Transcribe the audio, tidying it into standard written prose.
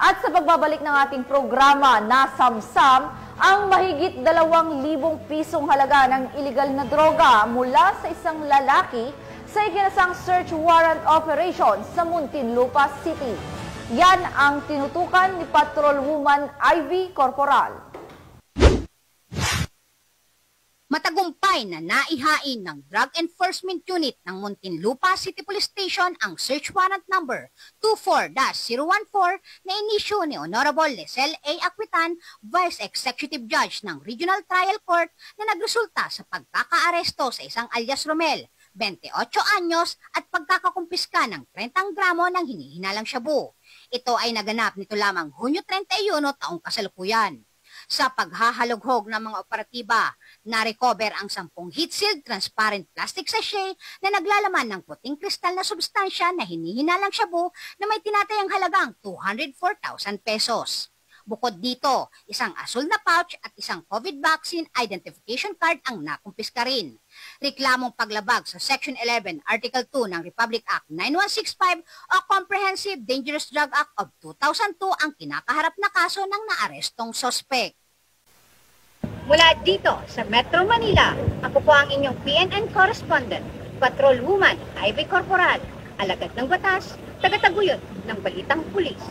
At sa pagbabalik ng ating programa na Samsam, ang mahigit 2,000 pisong halaga ng iligal na droga mula sa isang lalaki sa ikinasang search warrant operation sa Muntinlupa City. Yan ang tinutukan ni Patrolwoman Ivy Corporal. Matagumpay na naihain ng Drug Enforcement Unit ng Muntinlupa City Police Station ang search warrant number 24-014 na inisyu ni Honorable Lesel A. Acquitan, Vice Executive Judge ng Regional Trial Court na nagresulta sa pagkakaaresto sa isang alias Romel, 28 anyos at pagkakakumpiska ng 30 gramo ng hinihinalang shabu. Ito ay naganap nito lamang Hunyo 31 taong kasalukuyan. Sa paghahalughog ng mga operatiba, na-recover ang 10 heat-sealed transparent plastic sachet na naglalaman ng puting kristal na substansya na hinihinalang shabu na may tinatayang halagang 204,000 pesos. Bukod dito, isang asul na pouch at isang COVID vaccine identification card ang nakumpiska rin. Reklamong paglabag sa Section 11, Article 2 ng Republic Act 9165 o Comprehensive Dangerous Drug Act of 2002 ang kinakaharap na kaso ng naarestong sospek. Mula dito sa Metro Manila, ako po ang inyong PNN correspondent, Patrolwoman Ivy Corporal, alagad ng batas, tagataguyod ng balitang pulis.